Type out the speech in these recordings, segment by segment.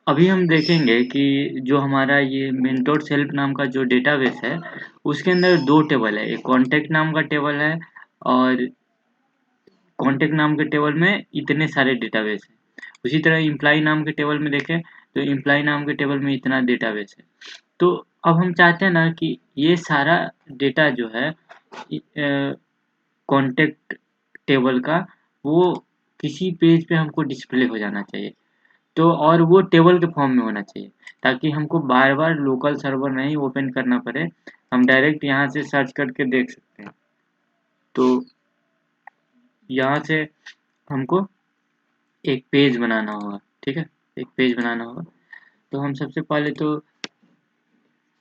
अभी हम देखेंगे कि जो हमारा ये मेंटोर सेल्फ नाम का जो डेटाबेस है, उसके अंदर 2 टेबल है। एक कॉन्टैक्ट नाम का टेबल है और कॉन्टैक्ट नाम के टेबल में इतने सारे डेटाबेस हैं। उसी तरह एम्प्लॉयी नाम के टेबल में देखें तो एम्प्लॉयी नाम के टेबल में इतना डेटाबेस है। तो अब हम चाहते हैं ना कि ये सारा डेटा जो है कॉन्टैक्ट टेबल का वो किसी पेज पे हमको डिस्प्ले हो जाना चाहिए। तो और वो टेबल के फॉर्म में होना चाहिए ताकि हमको बार-बार लोकल सर्वर नहीं ओपन करना पड़े। हम डायरेक्ट यहाँ से सर्च करके देख सकते हैं। तो यहाँ से हमको एक पेज बनाना होगा, ठीक है? एक पेज बनाना होगा। तो हम सबसे पहले तो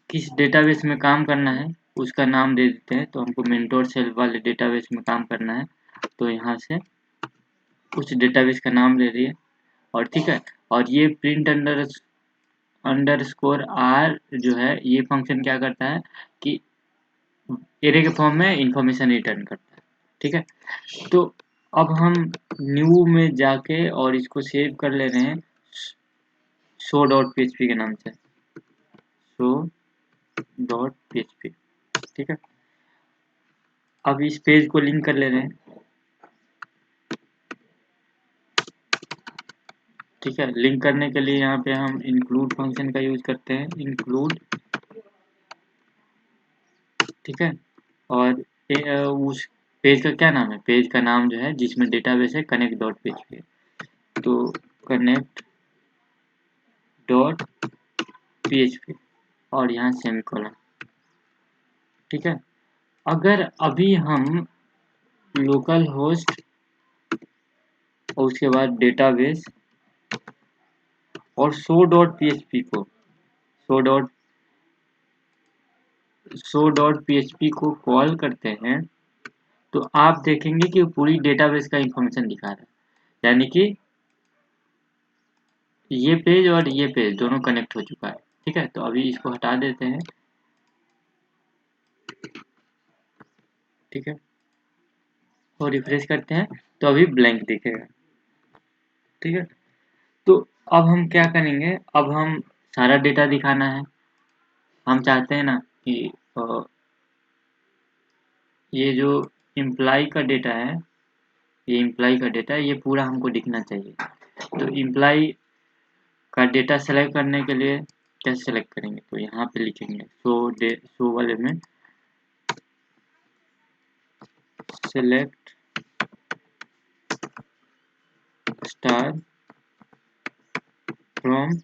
किस डेटाबेस में काम करना है, उसका नाम दे देते हैं। तो हमको मेंटोर सेल्फ वाले डेटाबेस में काम करना है। तो यहाँ से उस डेटाबेस का नाम ले लिए और ठीक है? और ये प्रिंट अंडरस्कोर आर जो है, ये फंक्शन क्या करता है कि एरे के फॉर्म में इंफॉर्मेशन रिटर्न करता है, ठीक है? तो अब हम न्यू में जाके और इसको सेव कर ले रहे हैं show.php के नाम से show.php, ठीक है? अब इस पेज को लिंक कर ले रहे हैं, ठीक है? लिंक करने के लिए यहाँ पे हम इंक्लूड फंक्शन का यूज करते हैं, इंक्लूड, ठीक है? और उस पेज का क्या नाम है? पेज का नाम जो है जिसमें डेटाबेस है connect.php, तो connect.php और यहाँ सेमीकोलन, ठीक है? अगर अभी हम लोकल होस्ट और उसके बाद डेटाबेस और show.php को show.php को कॉल करते हैं तो आप देखेंगे कि पूरी डेटाबेस का इंफॉर्मेशन दिखा रहा है, यानी कि ये पेज और ये पेज दोनों कनेक्ट हो चुका है, ठीक है? तो अभी इसको हटा देते हैं, ठीक है? और रिफ्रेश करते हैं तो अभी ब्लैंक दिखेगा, ठीक है? तो अब हम क्या करेंगे, अब हम सारा डेटा दिखाना है। हम चाहते हैं ना कि ये जो एम्प्लॉय का डेटा है, ये एम्प्लॉय का डेटा है, ये पूरा हमको दिखना चाहिए। तो एम्प्लॉय का डेटा सेलेक्ट करने के लिए कैसे सेलेक्ट करेंगे, तो यहाँ पे लिखेंगे शो वाले में सेलेक्ट स्टार फ्रॉम,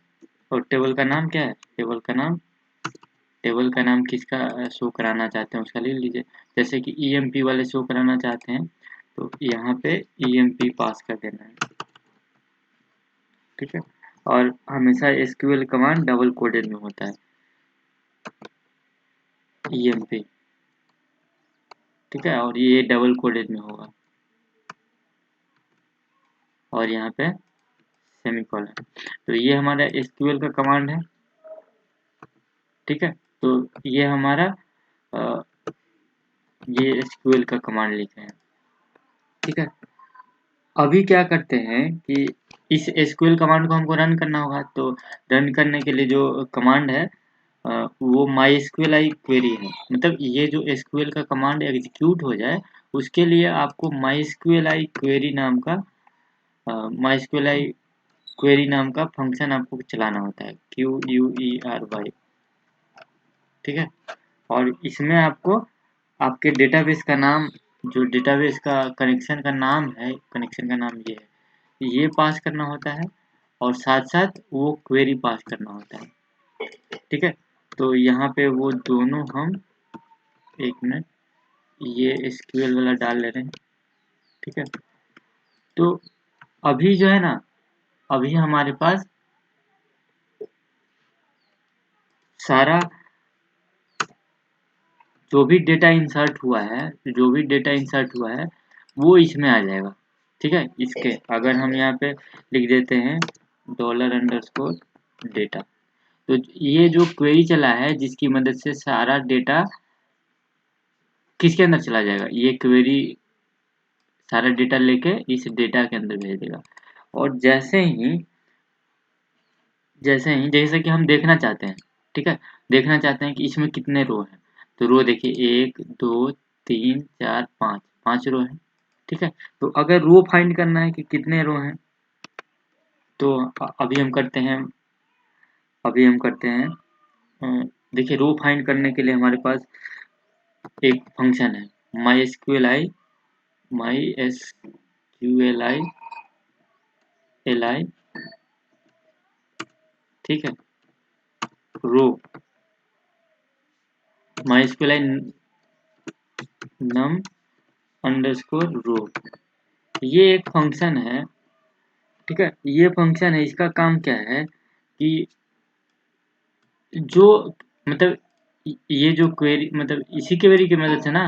और टेबल का नाम क्या है, टेबल का नाम किसका शो कराना चाहते हैं उसका ले लीजिए। जैसे कि EMP वाले शो कराना चाहते हैं तो यहाँ पे EMP पास कर देना है, ठीक है? और हमेशा SQL कमांड डबल कोडेड में होता है, EMP, ठीक है? और ये डबल कोडेड में होगा और यहाँ पे सेमीकोलन। तो ये हमारा SQL का कमांड है, ठीक है? तो ये हमारा अ, ये SQL का कमांड लिखे हैं, ठीक है? अभी क्या करते हैं कि इस SQL कमांड को हमको रन करना होगा। तो रन करने के लिए जो कमांड है वो MySQLi क्वेरी है। मतलब ये जो SQL का कमांड एग्जीक्यूट हो जाए उसके लिए आपको MySQLi क्वेरी नाम का MySQLi क्वेरी नाम का फंक्शन आपको चलाना होता है, QUERY, ठीक है? और इसमें आपको आपके डेटाबेस का नाम, जो डेटाबेस का कनेक्शन का नाम है, कनेक्शन का नाम ये है, ये पास करना होता है और साथ-साथ वो क्वेरी पास करना होता है, ठीक है? तो यहाँ पे वो दोनों हम, एक मिनट, ये SQL वाला डाल ले रहे हैं, ठीक है? तो अभी जो है ना, अभी हमारे पास सारा जो भी डेटा इंसर्ट हुआ है, वो इसमें आ जाएगा, ठीक है? इसके अगर हम यहाँ पे लिख देते हैं $_डेटा, तो ये जो क्वेरी चला है जिसकी मदद से सारा डेटा किसके अंदर चला जाएगा, ये क्वेरी सारा डेटा लेके इस डेटा के अंदर भेज देगा। और जैसे ही जैसे कि हम देखना चाहते हैं, ठीक है, देखना चाहते हैं कि इसमें कितने रो हैं। तो रो देखिए 1 2 3 4 5, 5 रो हैं, ठीक है। तो अगर रो फाइंड करना है कि कितने रो हैं, तो अभी हम करते हैं देखिए रो फाइंड करने के लिए हमारे पास एक फंक्शन है mysqli, ठीक है, रो mysqli num अंडरस्कोर रो, ये एक फंक्शन है, ठीक है। ये फंक्शन है, इसका काम क्या है कि जो मतलब ये जो क्वेरी मतलब इसी क्वेरी की मदद से ना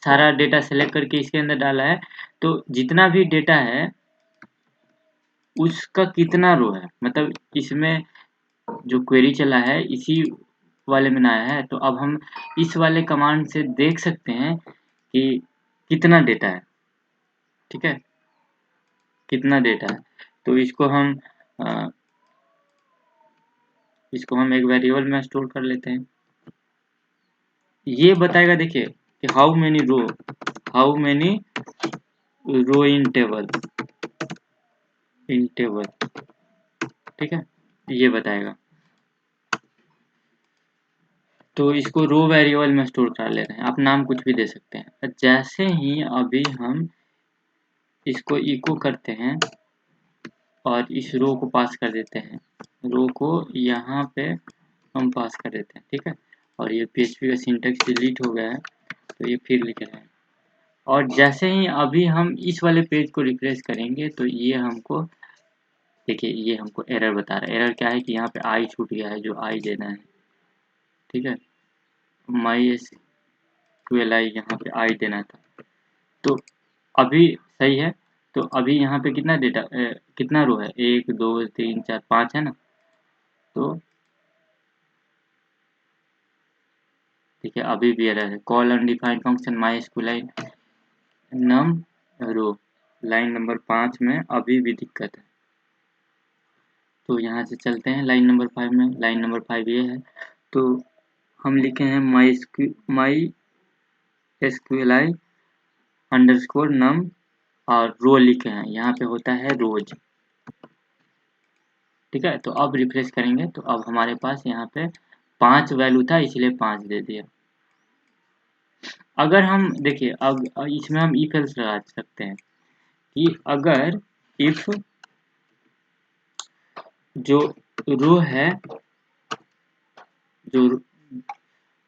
सारा डेटा सेलेक्ट करके इसके अंदर डाला है। तो जितना भी डेटा है उसका कितना रो है, मतलब इसमें जो क्वेरी चला है इसी वाले में ना आया है। तो अब हम इस वाले कमांड से देख सकते हैं कि कितना डेटा है, ठीक है, कितना डेटा है। तो अ, इसको हम एक वेरिएबल में स्टोर कर लेते हैं। ये बताएगा देखिए कि how many row in table, ठीक है, ये बताएगा। तो इसको रो वेरिएबल में स्टोर कर ले रहे हैं, आप नाम कुछ भी दे सकते हैं। जैसे ही अभी हम इसको इको करते हैं और इस रो को पास कर देते हैं, रो को यहाँ पे हम पास कर देते हैं, ठीक है। और ये PHP का सिंटैक्स डिलीट हो गया है, तो ये फिर लिख रहे हैं। और जैसे ही अभी हम इस वाले पेज को रिफ्रेश करेंगे तो ये हमको देखिए ये हमको एरर बता रहा है। एरर क्या है कि यहाँ पे आई छूट गया है, जो आई देना है, ठीक है, mysqli यहाँ पे आई देना था। तो अभी सही है। तो अभी यहाँ पे कितना रो है, 1 2 3 4 5 है ना। तो ठीक है, अभी भी एरर है, call undefined function mysqli num रो, लाइन नंबर 5 में अभी भी दिक्कत है। तो यहाँ से चलते हैं लाइन नंबर 5 में। लाइन नंबर 5 ये है। तो हम लिखे हैं mysqli अंडरस्कोर नम और रो लिखे हैं, यहाँ पे होता है रोज, ठीक है। तो अब रिफ्रेश करेंगे तो अब हमारे पास यहाँ पे 5 वैल्यू था, इसलिए 5 दे दिया। अगर हम देखिए अब इसमें हम इफ एल्स लगा सकते हैं कि अगर इफ जो रो है जो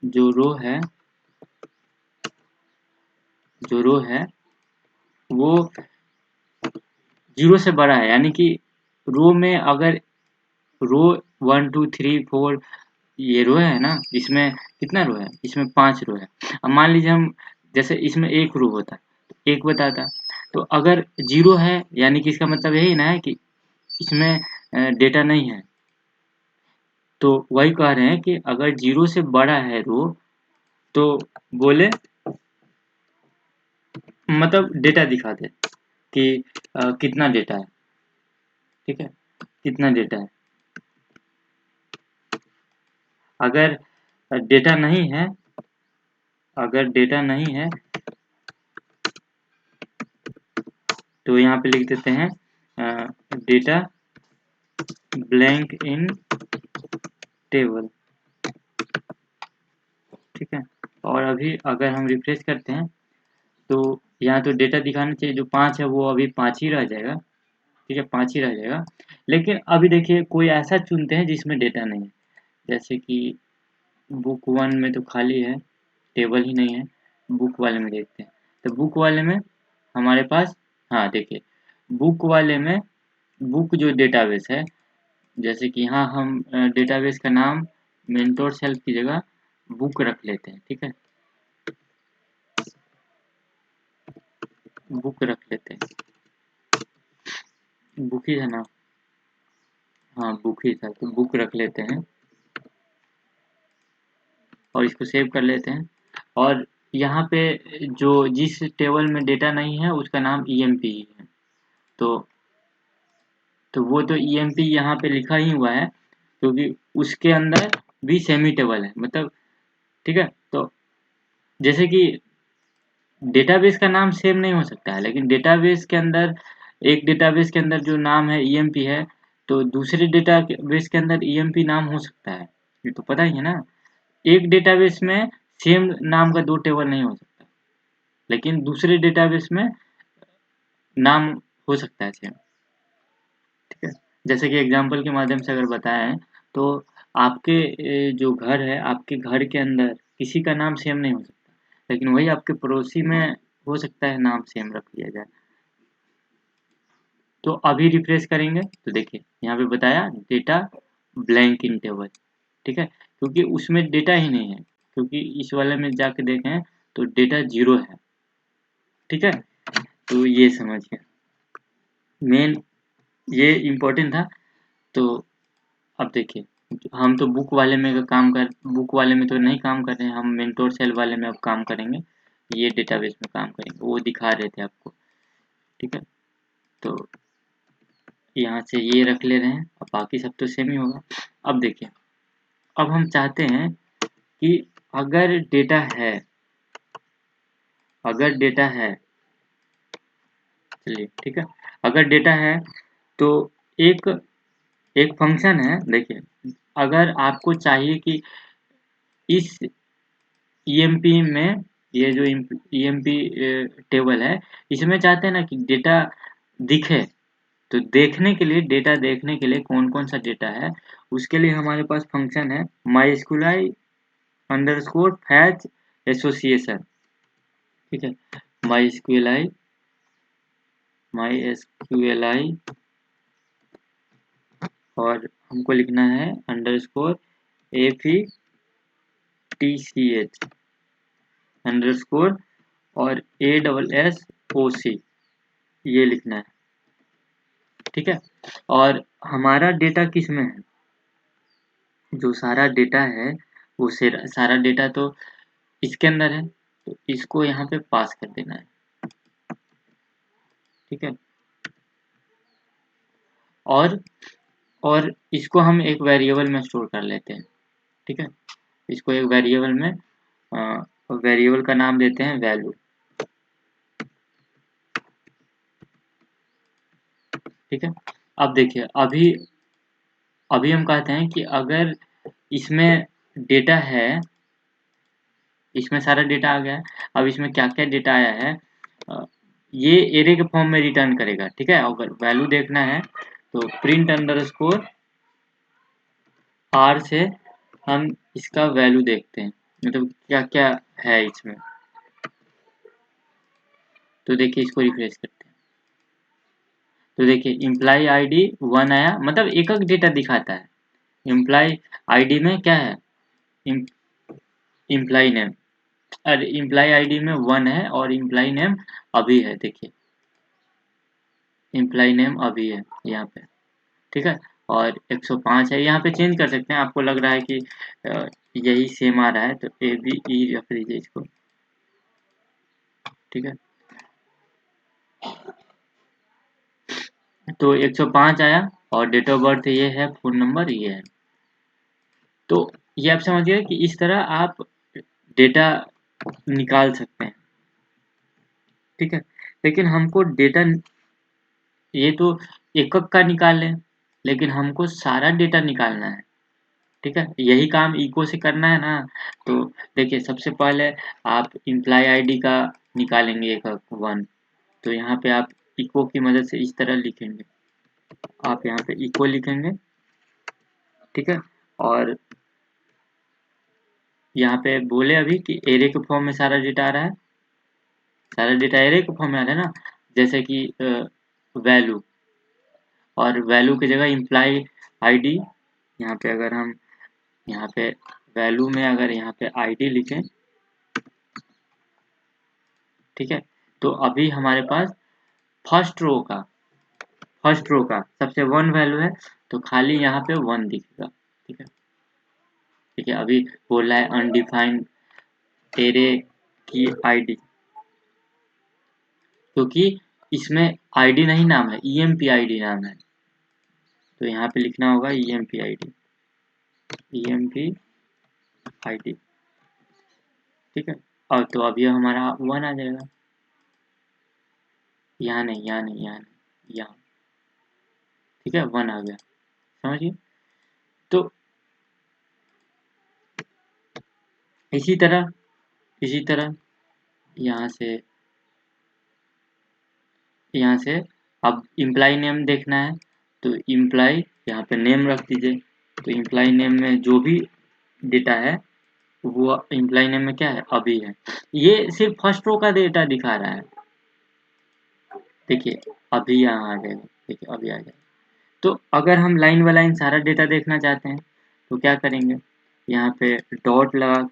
जो रो है जो रो है वो 0 से बड़ा है, यानी कि रो में अगर रो 1 2 3 4 ये रो है ना, इसमें कितना रो है, इसमें 5 रो है। अब मान लीजिए हम जैसे इसमें एक रो होता तो एक बताता। तो अगर 0 है यानी कि इसका मतलब यही ना है कि इसमें डेटा नहीं है। तो वही कह रहे हैं कि अगर 0 से बड़ा है रो तो बोले मतलब डेटा दिखा दे कि कितना डेटा है, ठीक है, कितना डेटा है। अगर डेटा नहीं है अगर डेटा नहीं है तो यहाँ पे लिख देते हैं डेटा ब्लैंक इन टेबल, ठीक है। और अभी अगर हम रिफ्रेश करते हैं तो यहाँ तो डेटा दिखाना चाहिए, जो 5 है वो अभी 5 ही रह जाएगा, ठीक है, 5 ही रह जाएगा। लेकिन अभी देखिए कोई ऐसा चुनते हैं जिसमें डेटा नहीं है, जैसे कि बुक 1 में तो खाली है, टेबल ही नहीं है। बुक वाले में देखते हैं। तो बुक वाले में हमारे पास, हाँ देखिए, बुक वाले में बुक जो डेटाबेस है, जैसे कि यहाँ हम डेटाबेस का नाम मेंटोर सेल्फ की जगह बुक रख लेते हैं, ठीक है, बुक रख लेते हैं। बुक ही है ना, हाँ बुक ही था, तो बुक रख लेते हैं और इसको सेव कर लेते हैं। और यहाँ पे जो जिस टेबल में डेटा नहीं है उसका नाम EMP ही है। तो वो तो EMP यहाँ पे लिखा ही हुआ है। क्योंकि उसके अंदर भी सेमी टेबल है, मतलब ठीक है। तो जैसे कि डेटाबेस का नाम सेम नहीं हो सकता है, लेकिन डेटाबेस के अंदर एक डेटाबेस के अंदर जो नाम है ईएमपी है, तो दूसरे डेटाबेस के अंदर ईएमपी नाम हो सकता है, ये तो पता ही है ना। एक डेटाबेस में सेम नाम का 2 टेबल नहीं हो सकता, लेकिन दूसरे डेटाबेस में नाम हो सकता है सेम, ठीक है। जैसे कि एग्जांपल के माध्यम से अगर बताएं, तो आपके जो घर है, आपके घर के अंदर किसी का नाम सेम नहीं हो सकता, लेकिन वही आपके पड़ोसी में हो सकता है नाम सेम रख लिया जाए। तो अभी रिफ्रेश करेंगे तो देखिए यहाँ पे बताया डेटा ब्लैंक इन टेबल, ठीक है, क्योंकि उसमें डेटा ही नहीं है, क्योंकि इस वाले में जाके देखें तो डेटा 0 है, ठीक है। तो ये समझिए मेन, ये इम्पोर्टेंट था। तो अब देखिए, हम तो बुक वाले में तो नहीं काम कर रहे हैं, हम मेंटोर सेल वाले में अब काम करेंगे, ये डेटाबेस में काम करेंगे, वो दिखा रहे थे आपको, ठीक है। तो यहाँ से ये रख ले रहे हैं, अब बाकी सब तो सेम ही होगा। अब देखिए, अब हम चाहते हैं कि अगर डेटा है, अगर डेटा है, चलिए ठीक है, अगर डेटा है तो एक एक फंक्शन है, देखिए अगर आपको चाहिए कि इस ईएमपी में, ये जो ईएमपी टेबल है, इसमें चाहते हैं ना कि डेटा दिखे, तो देखने के लिए, डेटा देखने के लिए कौन कौन सा डेटा है, उसके लिए हमारे पास फंक्शन है mysqli अंडरस्कोर फैच एसोसिएशन, ठीक है। mysqli और हमको लिखना है अंडरस्कोर FETCH अंडरस्कोर और ASSOC, ये लिखना है, ठीक है। और हमारा डेटा किस में है, जो सारा डेटा है वो सारा डेटा तो इसके अंदर है, तो इसको यहाँ पे पास कर देना है, ठीक है। और और इसको हम एक वेरिएबल में स्टोर कर लेते हैं, ठीक है। इसको एक वेरिएबल में, वेरिएबल का नाम देते हैं वैल्यू, ठीक है। अब देखिए, अभी अभी हम कहते हैं कि अगर इसमें डेटा है, इसमें सारा डेटा आ गया है, अब इसमें क्या क्या डेटा आया है, अ, ये एरे के फॉर्म में रिटर्न करेगा, ठीक है। अगर वैल्यू देखना है तो प्रिंट अंडरस्कोर आर से हम इसका वैल्यू देखते हैं, मतलब क्या क्या है इसमें। तो देखिए इसको रिफ्रेश करते हैं, तो देखिए इम्प्लाई आईडी 1 आया, मतलब एक एक डेटा दिखाता है। इम्प्लाई आईडी में क्या है, इम्प्लाई नेम, अरे इम्प्लाई आईडी में 1 है और इम्प्लाई नेम अभी है, देखिए इम्प्लाई नेम अभी है यहाँ पे, ठीक है। और 105 है, यहाँ पे चेंज कर सकते हैं, आपको लग रहा है कि यही सेम आ रहा है तो ABE रख लीजिए इसको, ठीक है। तो 105 आया और डेट ऑफ बर्थ ये है, फोन नंबर ये है। तो ये आप समझिए कि इस तरह आप डेटा निकाल सकते हैं, ठीक है। लेकिन हमको डेटा, ये तो एक एक का निकाल लें, लेकिन हमको सारा डेटा निकालना है, ठीक है। यही काम इको से करना है ना। तो देखिए सबसे पहले आप इम्प्लाई आईडी का निकालेंगे एक वन, तो यहाँ पे आप इको की मदद से इस तरह लिखेंगे, आप यहाँ पे इको लिखेंगे, ठीक है। और यहाँ पे बोले अभी कि एरे के फॉर्म में सारा डेटा आ रहा है, सारा डेटा एरे के फॉर्म में आ रहा है ना, जैसे कि वैल्यू, और वैल्यू की जगह इम्प्लाई आईडी, यहाँ पे अगर हम यहाँ पे वैल्यू में अगर यहाँ पे आईडी लिखें, ठीक है, तो अभी हमारे पास फर्स्ट रो का सबसे 1 वैल्यू है, तो खाली यहाँ पे 1 दिखेगा, ठीक है। ठीक है, अभी बोल रहा है अनडिफाइंड एरे की आईडी, क्योंकि इसमें आईडी नहीं नाम है, ईएमपी आईडी नाम है, तो यहाँ पे लिखना होगा ईएमपी आईडी, EMP ID, ठीक है। और तो अब ये हमारा 1 आ जाएगा, यहाँ नहीं, यहाँ नहीं, यहाँ नहीं, यहाँ, ठीक है, 1 आ गया, समझिए। तो इसी तरह यहाँ से अब इम्प्लाई नेम देखना है, तो इम्प्लाई यहाँ पे नेम रख दीजिए। तो इम्प्लाई नेम में जो भी डेटा है वो इम्प्लाई नेम में क्या है, अभी है। ये सिर्फ फर्स्ट रो का डेटा दिखा रहा है, देखिए अभी यहाँ आ जाएगा, देखिए अभी आ जाएगा। तो अगर हम लाइन बाय लाइन सारा डेटा देखना चाहते हैं तो क्या करेंगे, यहाँ पे डॉट लगा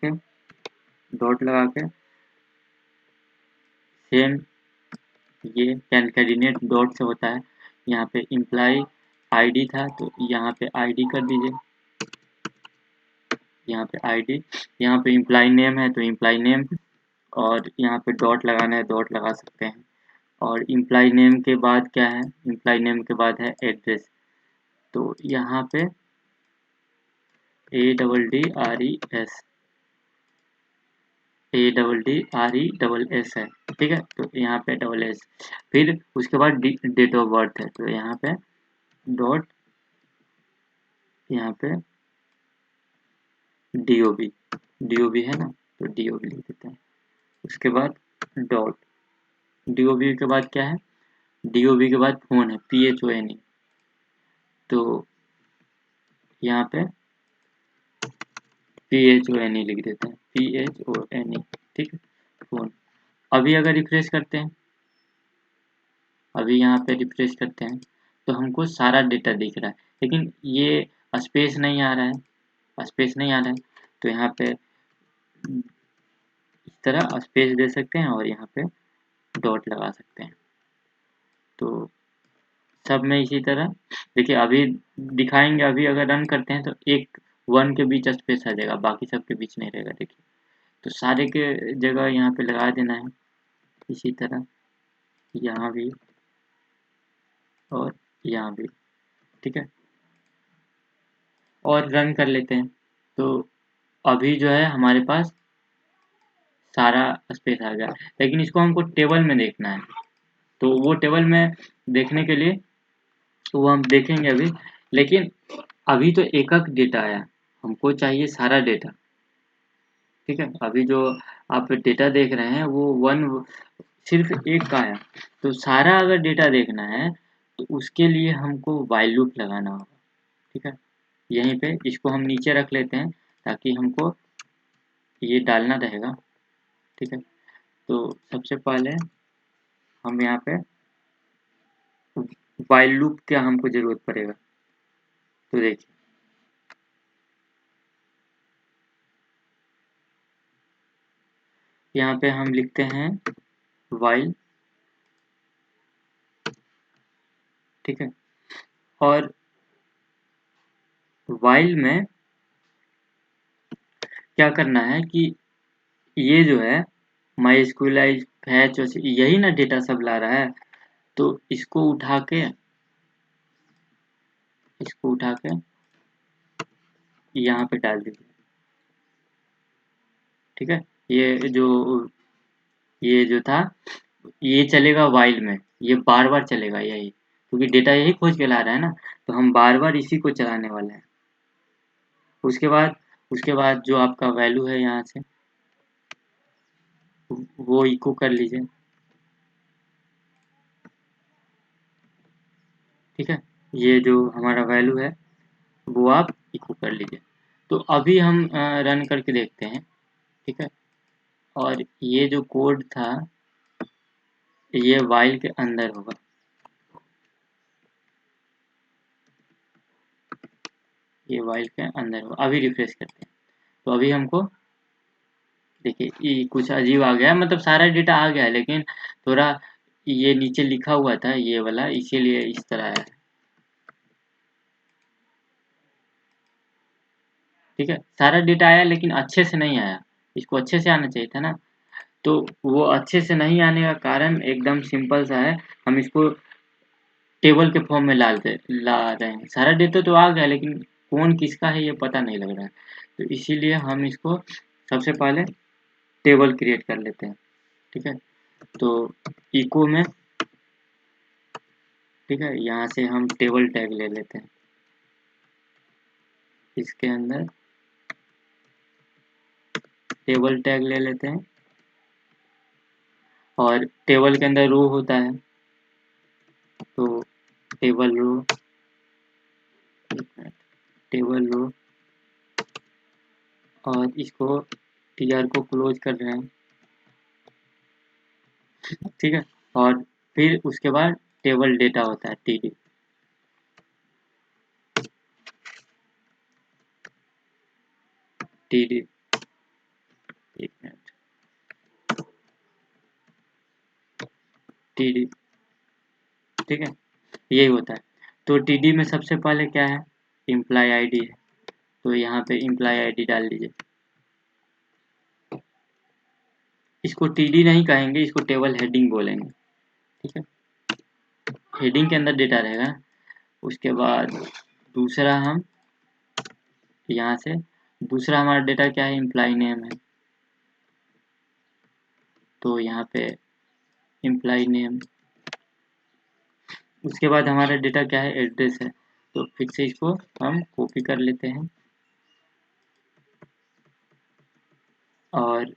के सेम, ये कैनकेडिनेट डॉट से होता है। यहाँ पे इम्प्लाई आईडी था तो यहाँ पे आईडी कर दीजिए, यहाँ पे आईडी, यहाँ पे इम्प्लाई नेम है तो इम्प्लाई नेम, और यहाँ पे डॉट लगाना है डॉट लगा सकते हैं। और इम्प्लाई नेम के बाद क्या है, इम्प्लाई नेम के बाद है एड्रेस, तो यहाँ पे ADDRES है, ठीक है। तो यहाँ पे डबल एस, फिर उसके बाद डेट ऑफ बर्थ है, तो यहाँ पे डॉट, यहाँ पे DOB है ना, तो DOB लिख देते हैं। उसके बाद डॉट, DOB के बाद क्या है, DOB के बाद फोन है, PHONE, तो यहाँ पे PHONE लिख देते हैं, PHONE, ठीक है, फोन। अभी अगर रिफ्रेश करते हैं, अभी यहाँ पे रिफ्रेश करते हैं तो हमको सारा डेटा दिख रहा है, लेकिन ये स्पेस नहीं आ रहा है, तो यहाँ पे इस तरह स्पेस दे सकते हैं और यहाँ पे डॉट लगा सकते हैं। तो सब में इसी तरह देखिए, अभी दिखाएंगे, अभी अगर रन करते हैं तो एक 1 के बीच स्पेस आ जाएगा, बाकी सब के बीच नहीं रहेगा, देखिए। तो सारे के जगह यहाँ पे लगा देना है, इसी तरह यहाँ भी और यहाँ भी, ठीक है। और रन कर लेते हैं, तो अभी जो है हमारे पास सारा स्पेस आ गया, लेकिन इसको हमको टेबल में देखना है। तो वो टेबल में देखने के लिए वो हम देखेंगे अभी, लेकिन अभी तो एकक डेटा आया, हमको चाहिए सारा डेटा, ठीक है। अभी जो आप डेटा देख रहे हैं वो सिर्फ एक का आया, तो सारा अगर डेटा देखना है तो उसके लिए हमको व्हाइल लूप लगाना होगा, ठीक है। यहीं पे इसको हम नीचे रख लेते हैं ताकि हमको ये डालना रहेगा, ठीक है। तो सबसे पहले हम यहाँ पे व्हाइल लूप क्या हमको जरूरत पड़ेगा, तो देखिए यहाँ पे हम लिखते हैं व्हाइल, ठीक है। और व्हाइल में क्या करना है कि ये जो है MySQLite फैच यही ना डेटा सब ला रहा है, तो इसको उठा के यहाँ पे डाल दीजिए, ठीक है। ये जो था ये चलेगा व्हाइल में, ये बार बार चलेगा यही, क्योंकि डेटा यही खोज के ला रहा है ना, तो हम बार बार इसी को चलाने वाले हैं। उसके बाद जो आपका वैल्यू है यहाँ से वो इको कर लीजिए, ठीक है। ये जो हमारा वैल्यू है वो आप इको कर लीजिए। तो अभी हम रन करके देखते हैं, ठीक है। और ये जो कोड था ये व्हाइल के अंदर होगा, ये व्हाइल के अंदर होगा। अभी रिफ्रेश करते हैं तो अभी हमको देखिए ये कुछ अजीब आ गया है, मतलब सारा डेटा आ गया है लेकिन थोड़ा ये नीचे लिखा हुआ था ये वाला, इसीलिए इस तरह आया है, ठीक है। सारा डेटा आया लेकिन अच्छे से नहीं आया, इसको अच्छे से आना चाहिए था ना। तो वो अच्छे से नहीं आने का कारण एकदम सिंपल सा है, हम इसको टेबल के फॉर्म में ला रहे हैं। सारा डेटा तो आ गया लेकिन फ़ोन किसका है ये पता नहीं लग रहा है। तो इसीलिए हम इसको सबसे पहले टेबल क्रिएट कर लेते हैं, ठीक है। तो इको में, ठीक है, यहाँ से हम टेबल टैग ले लेते हैं। इसके अंदर टेबल टैग ले लेते हैं और टेबल के अंदर रो होता है, तो टेबल रो, टेबल रो, और इसको टीआर को क्लोज कर रहे हैं, ठीक है। और फिर उसके बाद टेबल डेटा होता है टीडी, टीडी, एक मिनट, टीडी, ठीक है, यही होता है। तो टीडी में सबसे पहले क्या है, एम्प्लॉय आईडी है, तो यहाँ पे एम्प्लॉय आईडी डाल दीजिए। इसको टीडी नहीं कहेंगे, इसको टेबल हेडिंग बोलेंगे, ठीक है। हेडिंग के अंदर डेटा रहेगा। उसके बाद दूसरा हम यहाँ से, दूसरा हमारा डेटा क्या है, एम्प्लॉय नेम है, तो यहाँ पे एम्प्लॉय नेम। उसके बाद हमारा डेटा क्या है, एड्रेस है, तो फिर से इसको हम कॉपी कर लेते हैं और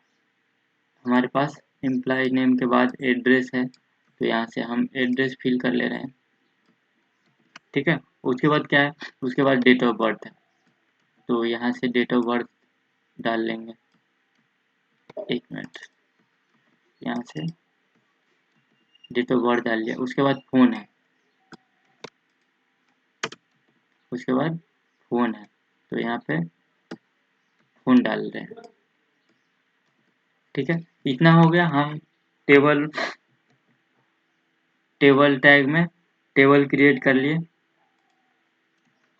हमारे पास एम्प्लॉय नेम के बाद एड्रेस है, तो यहाँ से हम एड्रेस फिल कर ले रहे हैं, ठीक है। उसके बाद क्या है, उसके बाद डेट ऑफ बर्थ है, तो यहाँ से डेट ऑफ बर्थ डाल लेंगे। एक मिनट, यहाँ से डेट ऑफ बर्थ डाल लिया। उसके बाद फ़ोन है, उसके बाद फ़ोन है, तो यहाँ पे फ़ोन डाल रहे हैं, ठीक है। इतना हो गया। हम टेबल टेबल टैग में टेबल क्रिएट कर लिए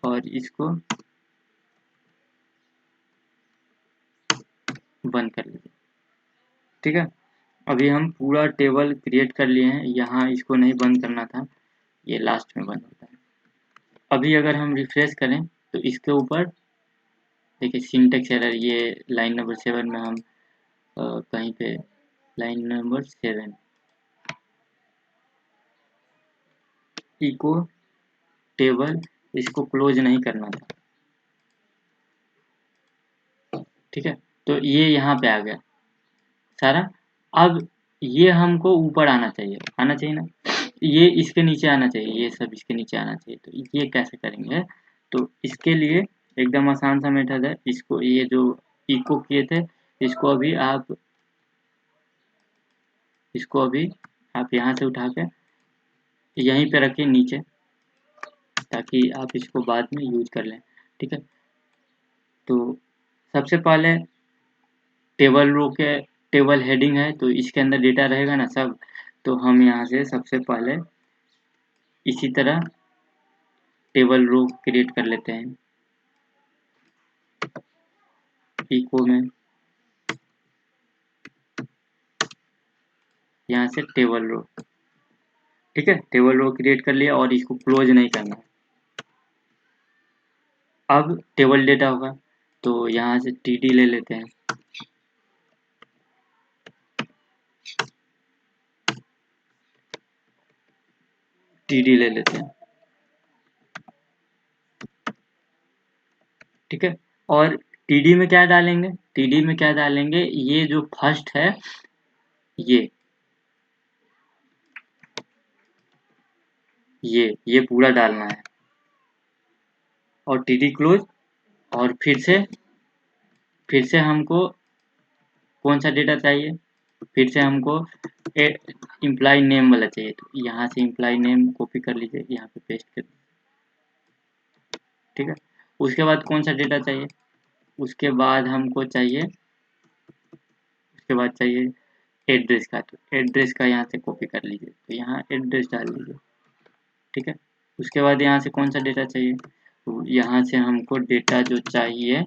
और इसको बंद कर लीजिए, ठीक है। अभी हम पूरा टेबल क्रिएट कर लिए हैं, यहाँ इसको नहीं बंद करना था, ये लास्ट में बंद होता है। अभी अगर हम रिफ्रेश करें तो इसके ऊपर देखिए सिंटेक्स एरर, ये लाइन नंबर 7 में हम कहीं पे लाइन नंबर 7 इको टेबल, इसको क्लोज नहीं करना था, ठीक है। तो ये यहाँ पे आ गया सारा। अब ये हमको ऊपर आना चाहिए, आना चाहिए ना, ये इसके नीचे आना चाहिए, ये सब इसके नीचे आना चाहिए। तो ये कैसे करेंगे, तो इसके लिए एकदम आसान सा मेथड है। इसको, ये जो इको किए थे, इसको अभी आप यहाँ से उठा के यहीं पे रखिए नीचे, ताकि आप इसको बाद में यूज कर लें, ठीक है। तो सबसे पहले टेबल रो के टेबल हेडिंग है, तो इसके अंदर डेटा रहेगा ना सब, तो हम यहाँ से सबसे पहले इसी तरह टेबल रो क्रिएट कर लेते हैं इको में, यहाँ से टेबल रो, ठीक है। टेबल रो क्रिएट कर लिया और इसको क्लोज नहीं करना। अब टेबल डेटा होगा, तो यहाँ से टीडी ले लेते हैं, टीडी ले लेते हैं, ठीक है। और टीडी में क्या डालेंगे, टीडी में क्या डालेंगे, ये जो फर्स्ट है ये पूरा डालना है, और टीडी क्लोज। और फिर से हमको कौन सा डेटा चाहिए, फिर से हमको इम्प्लॉय नेम वाला चाहिए, तो यहाँ से इम्प्लॉय नेम कॉपी कर लीजिए, यहाँ पे पेस्ट कर दीजिए, ठीक है। उसके बाद कौन सा डेटा चाहिए, उसके बाद हमको चाहिए, उसके बाद चाहिए एड्रेस का, तो एड्रेस का यहाँ से कॉपी कर लीजिए, तो यहाँ एड्रेस डाल लीजिए, ठीक है। उसके बाद यहाँ से कौन सा डेटा चाहिए, तो यहाँ से हमको डेटा जो चाहिए,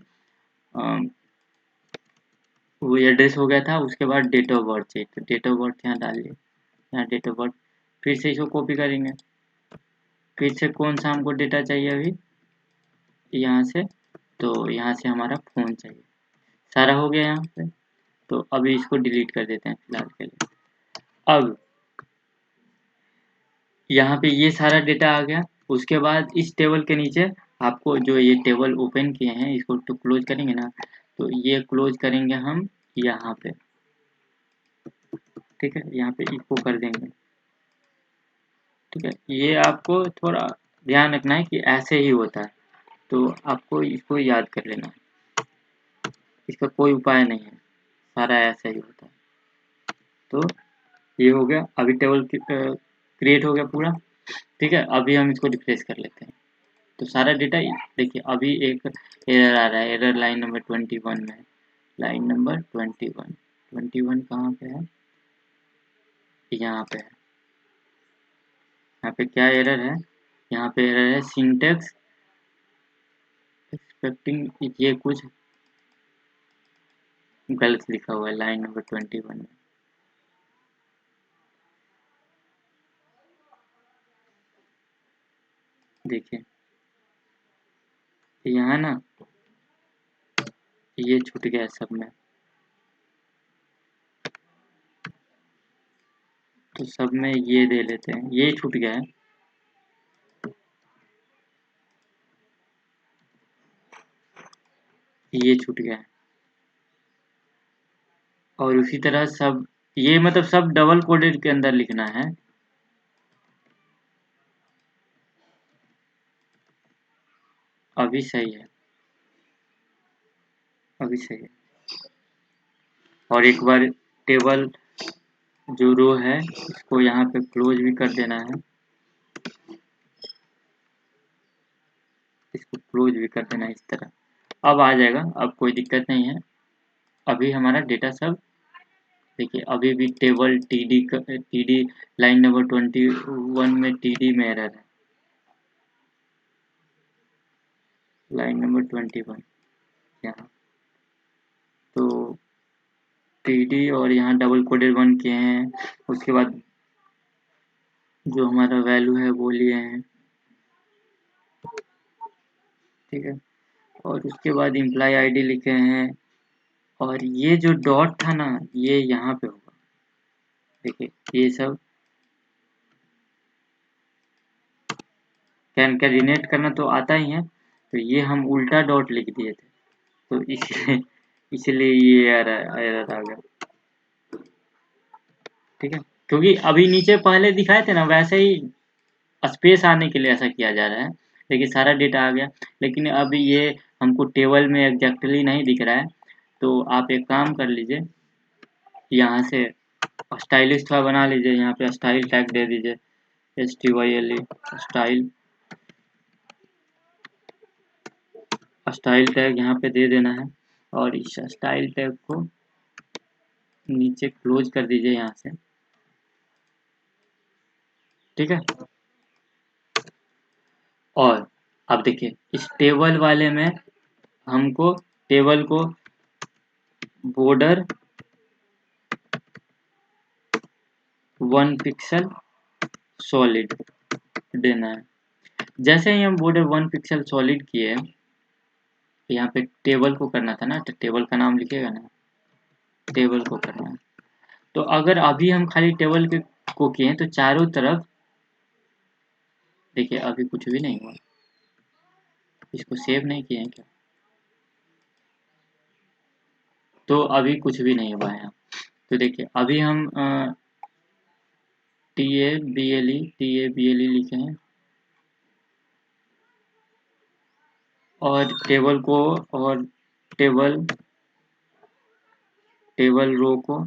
वो एड्रेस हो गया था। उसके बाद डेट ऑफ बर्थ चाहिए, तो डेट ऑफ बर्थ यहाँ डालिए, यहाँ डेट ऑफ बर्थ, फिर से इसको कॉपी करेंगे। फिर से कौन सा हमको डेटा चाहिए, अभी यहाँ से, तो यहाँ से हमारा फ़ोन चाहिए। सारा हो गया यहाँ पे, तो अभी इसको डिलीट कर देते हैं फिलहाल के लिए। अब यहाँ पे ये सारा डेटा आ गया। उसके बाद इस टेबल के नीचे आपको जो ये टेबल ओपन किए हैं इसको तो क्लोज करेंगे ना, तो ये क्लोज करेंगे हम यहाँ पे, ठीक है, यहाँ पे इको कर देंगे, ठीक है। ये आपको थोड़ा ध्यान रखना है कि ऐसे ही होता है, तो आपको इसको याद कर लेना है, इसका कोई उपाय नहीं है, सारा ऐसा ही होता है। तो ये हो गया, अभी टेबल क्रिएट हो गया पूरा, ठीक है। अभी हम इसको रिफ्रेश कर लेते हैं, तो सारा डेटा देखिए अभी एक एरर आ रहा है, एरर लाइन नंबर 21 में, लाइन नंबर 21 कहाँ पे है, यहाँ पे है। यहाँ पे क्या एरर है, यहाँ पे एरर है सिंटेक्स एक्सपेक्टिंग, ये कुछ गलत लिखा हुआ है लाइन नंबर 21 में। देखिए यहाँ ना ये छूट गया सब में, तो सब में ये दे लेते हैं, ये छूट गया है, ये छूट गया है। और उसी तरह सब, ये मतलब सब डबल कोडेड के अंदर लिखना है। अभी सही है, अभी सही है। और एक बार टेबल जो रो है इसको यहाँ पे क्लोज भी कर देना है, इसको क्लोज भी कर देना है इस तरह। अब आ जाएगा, अब कोई दिक्कत नहीं है। अभी हमारा डेटा सब देखिए, अभी भी टेबल टीडी लाइन नंबर 21 में टीडी में एरर है, लाइन नंबर 21 यहाँ, तो टीडी और यहाँ डबल कोडेड 1 किए हैं। उसके बाद जो हमारा वैल्यू है वो लिए हैं, ठीक है। और उसके बाद इम्प्लाई आईडी लिखे हैं, और ये जो डॉट था ना ये यहाँ पे होगा। देखिए ये सब कैनकैटिनेट करना तो आता ही है, तो ये हम उल्टा डॉट लिख दिए थे, तो इसलिए इसलिए ये एरर आ गया, ठीक है। क्योंकि अभी नीचे पहले दिखाए थे ना वैसे ही स्पेस आने के लिए ऐसा किया जा रहा है, देखिए सारा डेटा आ गया। लेकिन अब ये हमको टेबल में एग्जैक्टली नहीं दिख रहा है, तो आप एक काम कर लीजिए, यहाँ से स्टाइलिश थोड़ा बना लीजिए, यहाँ पे स्टाइल टैग दे दीजिए, STYLE स्टाइल, स्टाइल टैग यहाँ पे दे देना है। और इस स्टाइल टैग को नीचे क्लोज कर दीजिए यहाँ से, ठीक है। और अब देखिए इस टेबल वाले में हमको टेबल को बॉर्डर 1 पिक्सल सॉलिड देना है। जैसे ही हम बॉर्डर 1 पिक्सल सॉलिड किए, यहाँ पे टेबल को करना था ना, तो टेबल का नाम लिखेगा ना, टेबल को करना है। तो अगर अभी हम खाली टेबल के को किए तो चारों तरफ देखिए अभी कुछ भी नहीं हुआ, इसको सेव नहीं किए हैं क्या, तो अभी कुछ भी नहीं हुआ है। तो देखिए अभी हम TA BLE लिखे हैं, और टेबल को और टेबल टेबल रो को,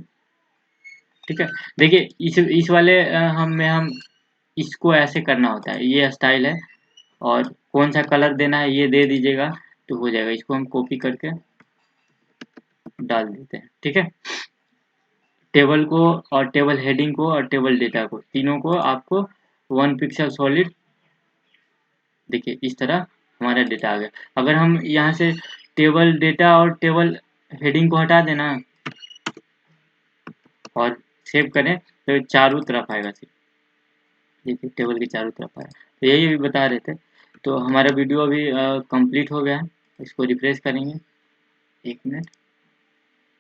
ठीक है। देखिए इस वाले हम इसको ऐसे करना होता है, ये स्टाइल है, और कौन सा कलर देना है ये दे दीजिएगा तो हो जाएगा। इसको हम कॉपी करके डाल देते हैं, ठीक है। टेबल को और टेबल हेडिंग को और टेबल डेटा को, तीनों को आपको 1 पिक्सल सॉलिड, देखिए इस तरह हमारा डेटा आ गया। अगर हम यहाँ से टेबल डेटा और टेबल हेडिंग को हटा देना और सेव करें तो चारों तरफ आएगा, देखिए टेबल के चारों तरफ आएगा। तो यही भी बता रहे थे तो हमारा वीडियो अभी कंप्लीट हो गया है। इसको रिफ्रेश करेंगे, 1 मिनट,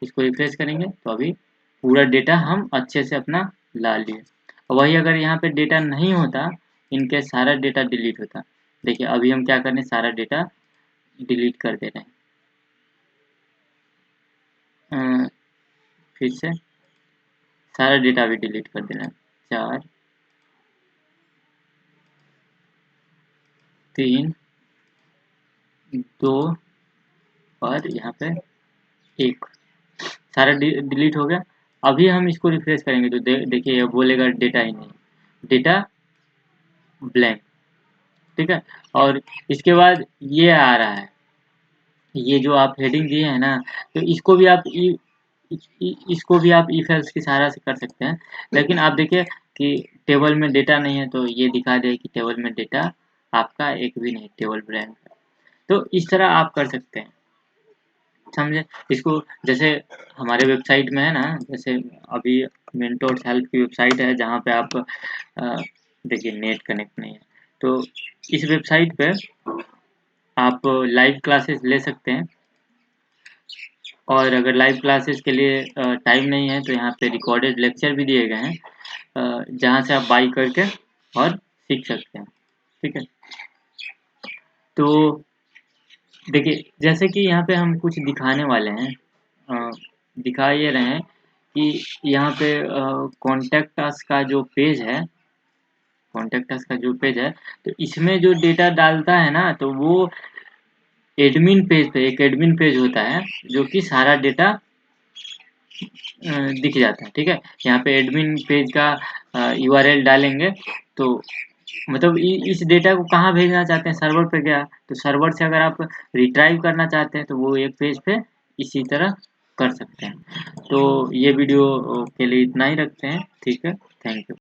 इसको रिफ्रेश करेंगे तो अभी पूरा डेटा हम अच्छे से अपना ला लिए। वही अगर यहाँ पे डेटा नहीं होता, इनके सारा डेटा डिलीट होता। देखिए अभी हम क्या कर रहे हैं, सारा डेटा डिलीट कर दे रहे हैं। फिर से सारा डेटा भी डिलीट कर देना है। 4 3 2 और यहाँ पे 1 सारा डिलीट हो गया। अभी हम इसको रिफ्रेश करेंगे तो देखिए ये बोलेगा डेटा ही नहीं, डेटा ब्लैंक। ठीक है, और इसके बाद ये आ रहा है, ये जो आप हेडिंग दिए हैं ना, तो इसको भी आप इसको भी आप इफ एल्स की सहारा से कर सकते हैं। लेकिन आप देखिए कि टेबल में डेटा नहीं है तो ये दिखा दे कि टेबल में डेटा आपका एक भी नहीं, टेबल ब्लैंक है। तो इस तरह आप कर सकते हैं, समझे इसको। जैसे हमारे वेबसाइट में है ना, जैसे अभी मेंटोर्स हेल्प की वेबसाइट है जहाँ पे आप देखिए नेट कनेक्ट नहीं है, तो इस वेबसाइट पे आप लाइव क्लासेस ले सकते हैं। और अगर लाइव क्लासेस के लिए टाइम नहीं है तो यहाँ पे रिकॉर्डेड लेक्चर भी दिए गए हैं, जहाँ से आप बाई करके और सीख सकते हैं। ठीक है, तो देखिए जैसे कि यहाँ पे हम कुछ दिखाने वाले हैं, दिखा ये रहे हैं कि यहाँ पे कॉन्टेक्ट अस का जो पेज है, कॉन्टेक्ट अस का जो पेज है, तो इसमें जो डेटा डालता है ना, तो वो एडमिन पेज पे, एक एडमिन पेज होता है जो कि सारा डेटा दिख जाता है। ठीक है, यहाँ पे एडमिन पेज का यूआरएल डालेंगे तो मतलब इस डेटा को कहाँ भेजना चाहते हैं, सर्वर पे गया, तो सर्वर से अगर आप रिट्राइव करना चाहते हैं तो वो एक पेज पे इसी तरह कर सकते हैं। तो ये वीडियो के लिए इतना ही रखते हैं। ठीक है, थैंक यू।